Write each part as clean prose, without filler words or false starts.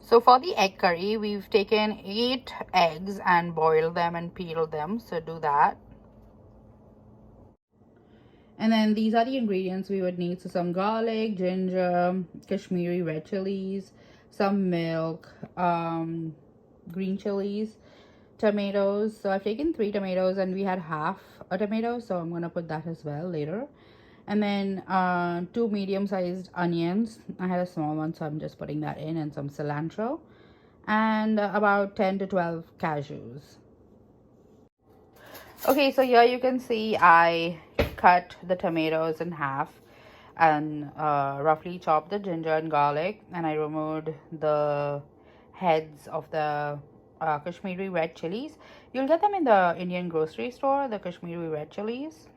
So for the egg curry, we've taken 8 eggs and boiled them and peeled them. So do that. And then these are the ingredients we would need. So some garlic, ginger, Kashmiri red chilies, some milk, green chilies, tomatoes. So I've taken 3 tomatoes and we had half a tomato, so I'm gonna put that as well later. And then 2 medium-sized onions. I had a small one, so I'm just putting that in, and some cilantro, and about 10 to 12 cashews. Okay, so here you can see I cut the tomatoes in half and roughly chopped the ginger and garlic, and I removed the heads of the Kashmiri red chilies. You'll get them in the Indian grocery store, the Kashmiri red chilies.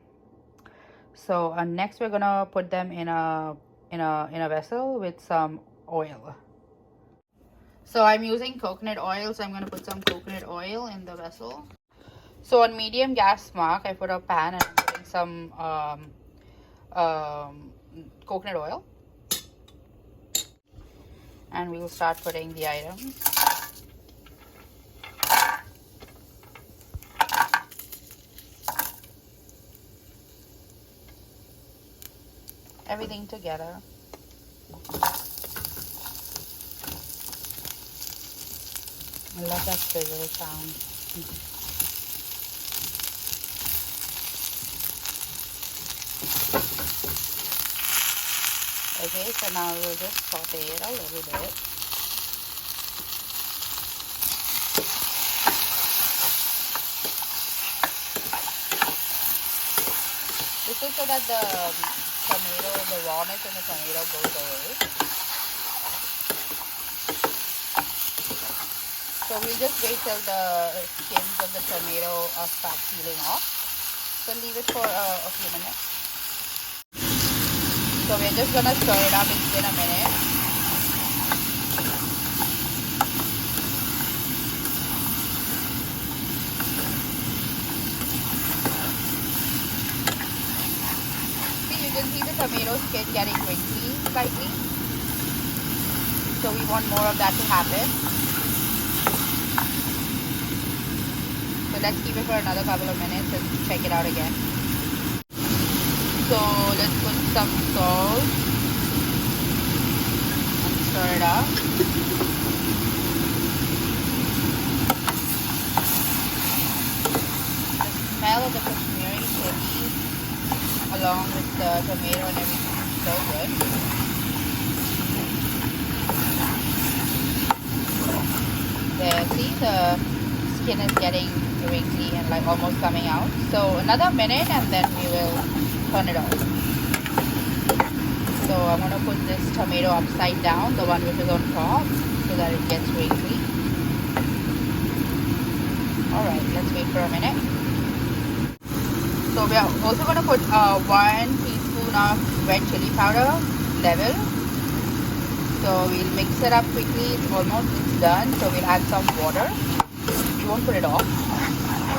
So next we're gonna put them in a vessel with some oil. So I'm using coconut oil, so I'm gonna put some coconut oil in the vessel. So on medium gas mark, I put a pan and I'm putting some coconut oil, and we will start putting the items. Everything together. I love that sizzle sound. Okay, so now we'll just saute it a little bit. This is so that the tomato, the rawness in the tomato goes away. So we'll just wait till the skins of the tomato start peeling off. So leave it for a few minutes. So we're just gonna stir it up. It's been a minute. See, you can see the tomato skin getting wrinkly slightly. So we want more of that to happen. So let's keep it for another couple of minutes and check it out again. So let's put some salt and stir it up. The smell of the Kashmiri chili along with the tomato and everything is so good. There, see, the skin is getting wrinkly and like almost coming out. So another minute and then we will turn it off. So I'm going to put this tomato upside down, the one which is on top, so that it gets wrinkly. Alright, let's wait for a minute. So we are also going to put 1 teaspoon of red chili powder, level. So we'll mix it up quickly. It's done. So we'll add some water. We won't put it off.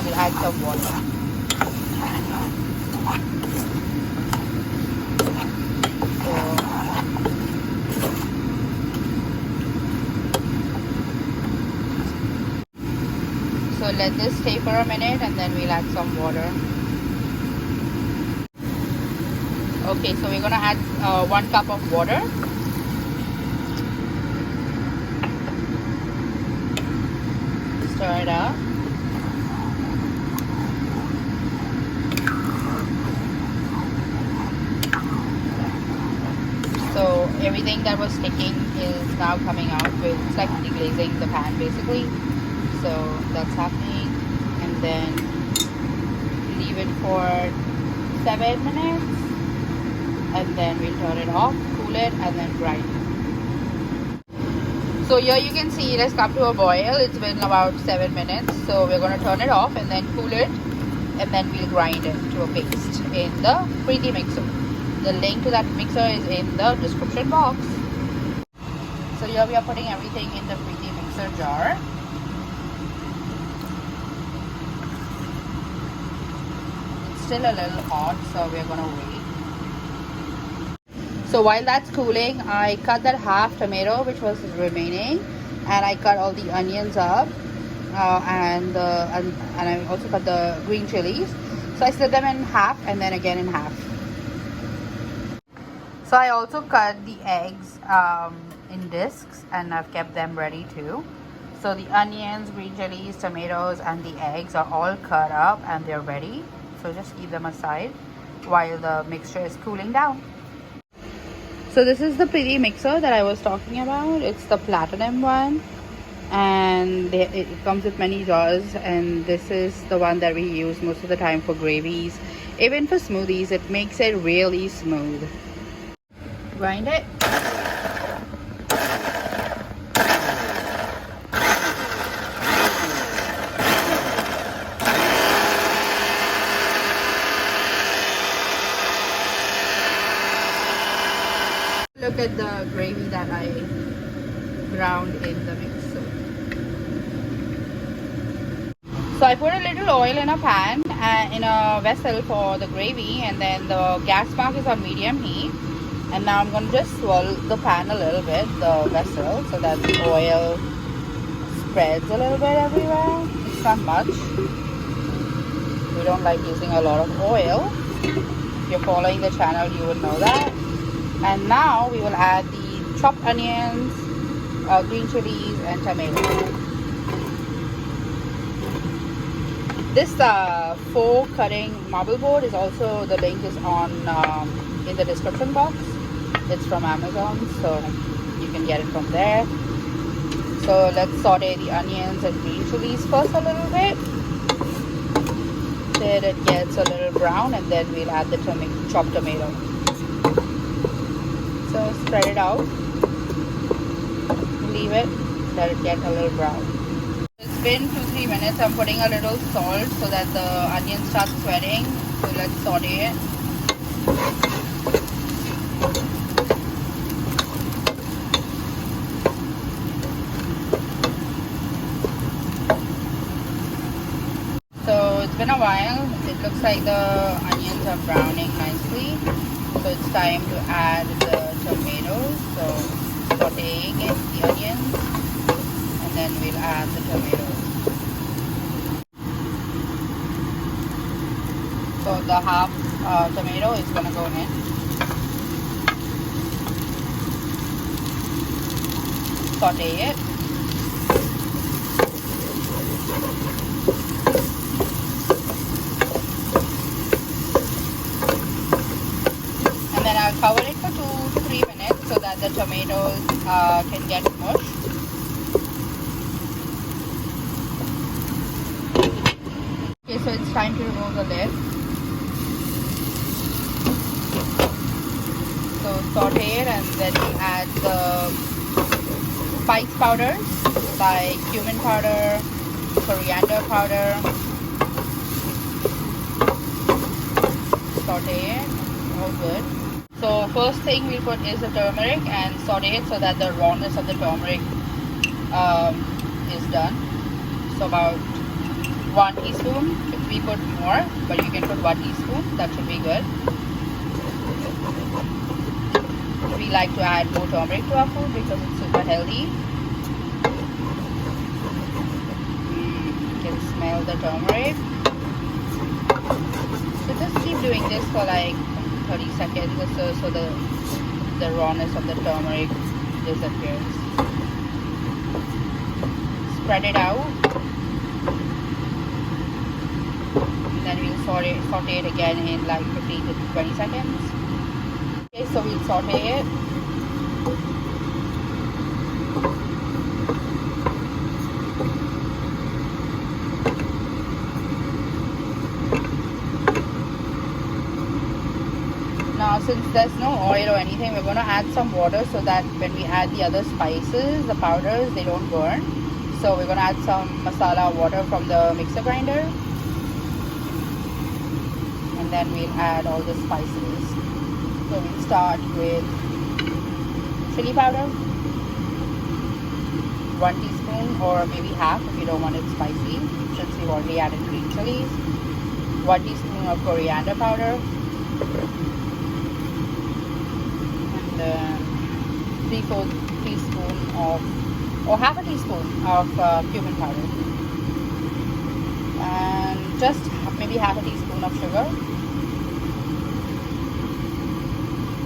We'll add some water. So let this stay for a minute and then we'll add some water. Okay, so we're gonna add 1 cup of water. Stir it up. So everything that was sticking is now coming out. It's like deglazing the pan basically. So that's happening, and then leave it for 7 minutes, and then we'll turn it off, cool it, and then grind it. So here you can see it has come to a boil. It's been about 7 minutes. So we're going to turn it off and then cool it, and then we'll grind it to a paste in the Preeti mixer. The link to that mixer is in the description box. So here we are putting everything in the Preeti mixer jar. It's still a little hot, so we're gonna wait. So while that's cooling, I cut that half tomato which was remaining, and I cut all the onions up, and I also cut the green chilies. So I split them in half and then again in half. So I also cut the eggs in discs, and I've kept them ready too. So the onions, green chilies, tomatoes, and the eggs are all cut up and they're ready. So just keep them aside while the mixture is cooling down. So this is the pretty mixer that I was talking about. It's the platinum one, and it comes with many jars, and this is the one that we use most of the time for gravies. Even for smoothies, it makes it really smooth. Grind it. Look at the gravy that I ground in the mixer. So I put a little oil in a pan, in a vessel for the gravy, and then the gas mark is on medium heat. And now I'm going to just swirl the pan a little bit, the vessel, so that the oil spreads a little bit everywhere. It's not much. We don't like using a lot of oil. If you're following the channel, you would know that. And now we will add the chopped onions, green chilies, and tomatoes. This fork cutting marble board is also, the link is on in the description box. It's from Amazon, so you can get it from there. So let's saute the onions and green chilies first a little bit till it gets a little brown, and then we'll add the chopped tomato. So spread it out, leave it, let it get a little brown. It's been 2-3 minutes. I'm putting a little salt so that the onion starts sweating. So let's saute it. So it's been a while. It looks like the onions are browning nicely. So it's time to add the tomatoes. So sauteing in the onions, and then we'll add the tomatoes. So the half tomato is gonna go in. Saute it. And then I'll cover it for 2 to 3 minutes so that the tomatoes can get mushed. Okay, so it's time to remove the lid. So saute it, and then we add the spice powders like cumin powder, coriander powder. Saute it, all good. So first thing we put is the turmeric and saute it so that the rawness of the turmeric is done. So about 1 teaspoon. If we put more, but you can put 1 teaspoon, that should be good. We like to add more turmeric to our food because it's super healthy. You can smell the turmeric. So just keep doing this for like 30 seconds or so, so the rawness of the turmeric disappears. Spread it out. And then we'll saute it again in like 15 to 20 seconds. Okay, so we'll saute it. Now since there's no oil or anything, we're going to add some water so that when we add the other spices, the powders, they don't burn. So we're going to add some masala water from the mixer grinder. And then we'll add all the spices. So we'll start with chili powder, 1 teaspoon or maybe half if you don't want it spicy, since we've already added green chilies. 1 teaspoon of coriander powder, and and then 3/4 teaspoon of, or half a teaspoon of cumin powder, and just maybe half a teaspoon of sugar.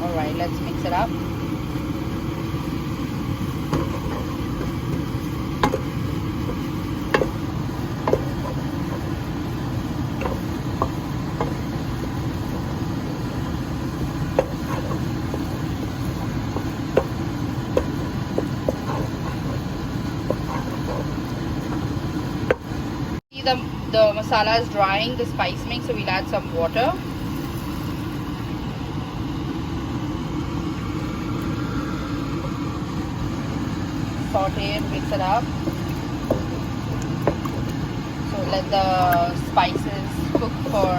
Alright, let's mix it up. The masala is drying, the spice mix, so we'll add some water. Saute it, mix it up. So let the spices cook for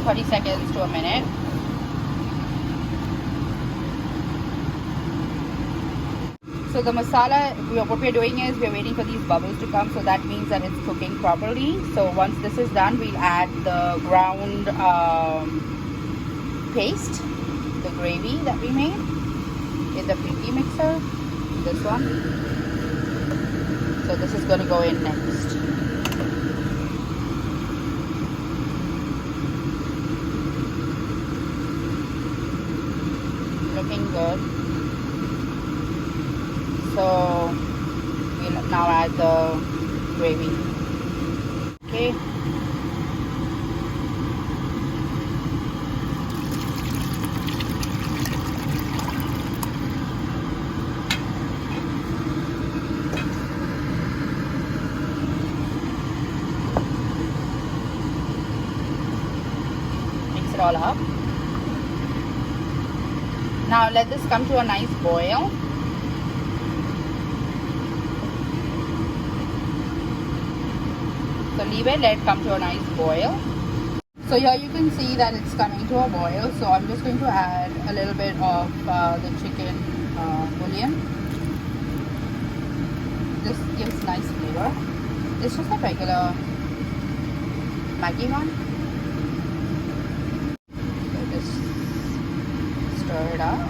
30 seconds to a minute. So the masala, what we're doing is we're waiting for these bubbles to come, so that means that it's cooking properly. So once this is done, we'll add the ground paste, the gravy that we made in the picky mixer, this one. So this is going to go in next. Looking good. So we'll now add the gravy. Okay. Mix it all up. Now let this come to a nice boil. So leave it, let it come to a nice boil. So here you can see that it's coming to a boil. So I'm just going to add a little bit of the chicken bouillon. This gives nice flavor. It's just a regular Maggi one. So just stir it up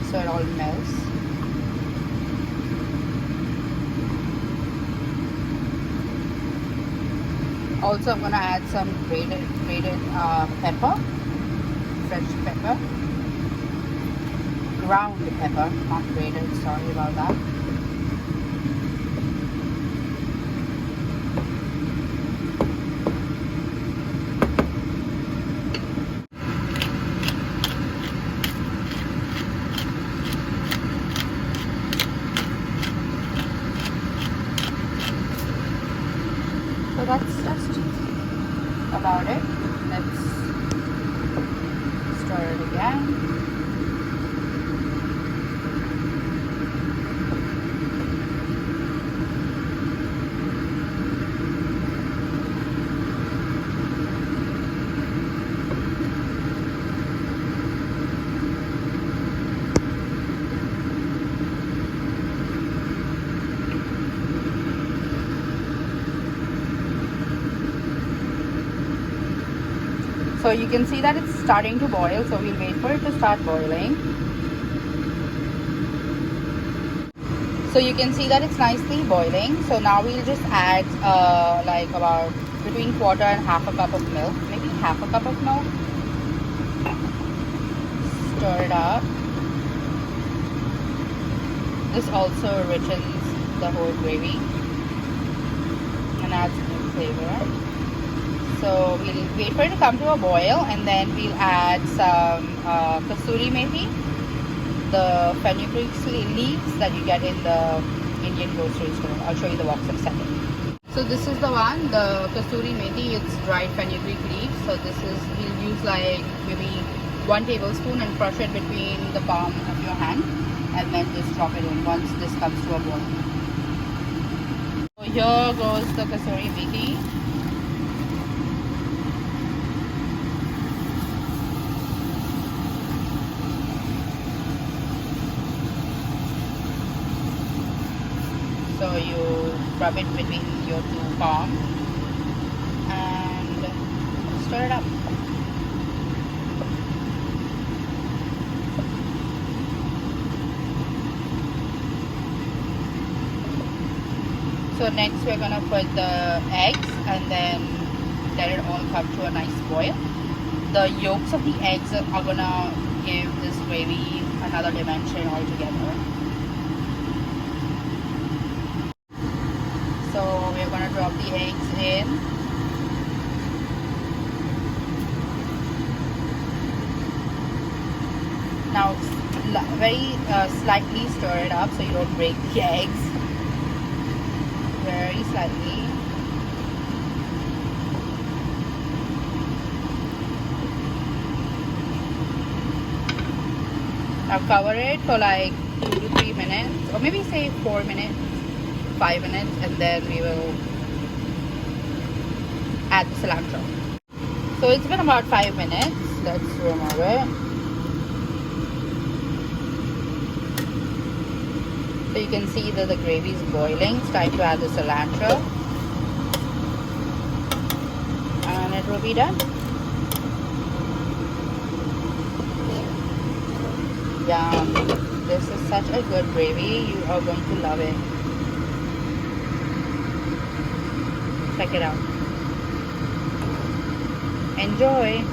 so it all melts. Also, I'm going to add some grated pepper, fresh pepper, ground pepper, not grated, sorry about that. So that's just about it. Let's stir it again. So you can see that it's starting to boil, so we'll wait for it to start boiling. So you can see that it's nicely boiling. So now we'll just add like about between quarter and half a cup of milk, maybe half a cup of milk. Stir it up. This also richens the whole gravy and adds new flavor. So we'll wait for it to come to a boil, and then we'll add some kasuri methi, the fenugreek leaves that you get in the Indian grocery store. I'll show you the box in a second. So this is the one, the kasuri methi. It's dried fenugreek leaves. So this is, we'll use like maybe 1 tablespoon and crush it between the palm of your hand, and then just drop it in once this comes to a boil. So here goes the kasuri methi. So you rub it between your 2 palms and stir it up. So next we're gonna put the eggs and then let it all come to a nice boil. The yolks of the eggs are gonna give this gravy another dimension altogether. So we're gonna drop the eggs in. Now very slightly stir it up so you don't break the eggs. Very slightly. Now cover it for like 2 to 3 minutes, or maybe say 4 minutes, 5 minutes, and then we will add the cilantro. So it's been about 5 minutes. Let's remove it. So you can see that the gravy is boiling. It's time to add the cilantro. And it will be done. Yum. This is such a good gravy. You are going to love it. Check it out. Enjoy.